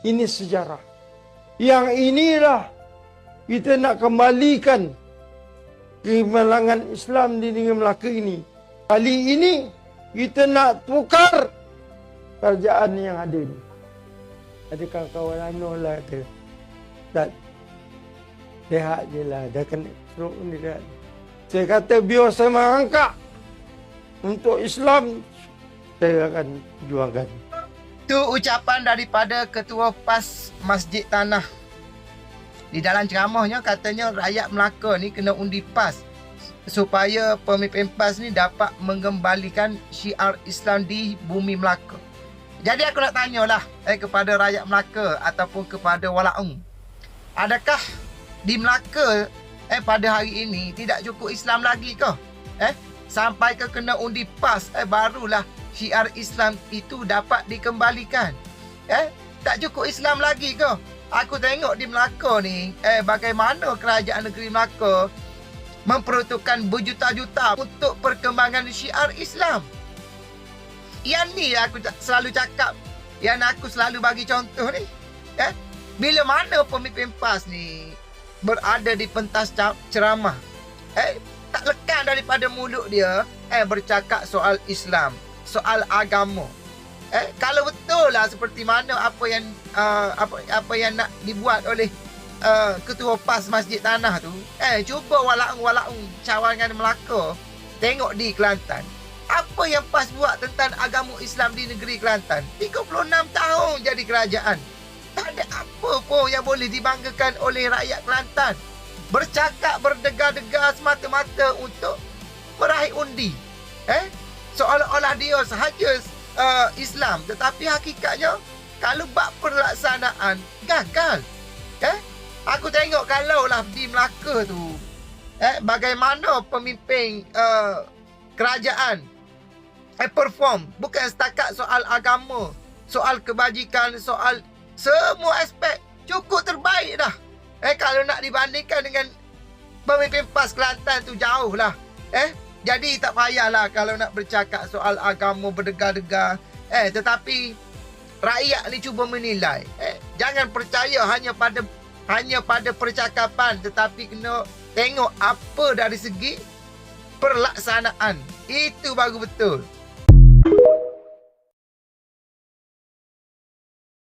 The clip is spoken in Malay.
Ini sejarah. Yang inilah kita nak kembalikan kemenangan Islam di negeri Melaka ini. Kali ini kita nak tukar kerajaan yang ada ni. Ada kawan-kawan Anwar lah kata, tak, rehat je lah, dah kena stroke ni rehat. Saya kata biar saya mengangkat untuk Islam, saya akan juangkan. Itu ucapan daripada Ketua PAS Masjid Tanah. Di dalam ceramahnya katanya rakyat Melaka ni kena undi PAS supaya pemimpin PAS ni dapat mengembalikan syiar Islam di bumi Melaka. Jadi aku nak tanyalah kepada rakyat Melaka ataupun kepada Walaung. Adakah di Melaka pada hari ini tidak cukup Islam lagi ke? Sampai ke kena undi PAS barulah syiar Islam itu dapat dikembalikan. Tak cukup Islam lagi ke? Aku tengok di Melaka ni bagaimana kerajaan negeri Melaka memperuntukkan berjuta-juta untuk perkembangan syiar Islam. Yang ni aku selalu cakap, yang aku selalu bagi contoh ni. Bila mana pemimpin PAS ni berada di pentas ceramah, tak lekan daripada mulut dia bercakap soal Islam, soal agama. Kalau betul lah seperti mana apa yang nak dibuat oleh Ketua PAS Masjid Tanah tu, cuba walaung cawangan Melaka tengok di Kelantan. Apa yang PAS buat tentang agama Islam di negeri Kelantan? 36 tahun jadi kerajaan. Tak ada apa pun yang boleh dibanggakan oleh rakyat Kelantan. Bercakap berdegar-degar semata-mata untuk meraih undi. Seolah-olah dia sahaja Islam, tetapi hakikatnya kalau bab pelaksanaan gagal. Aku tengok kalaulah di Melaka tu bagaimana pemimpin kerajaan perform, bukan setakat soal agama, soal kebajikan, soal semua aspek cukup terbaik dah. Kalau nak dibandingkan dengan pemimpin PAS Kelantan tu jauh lah. Jadi tak payahlah kalau nak bercakap soal agama berdegar-degar. Tetapi rakyat ni cuba menilai. Jangan percaya hanya pada percakapan, tetapi kena tengok apa dari segi pelaksanaan. Itu baru betul.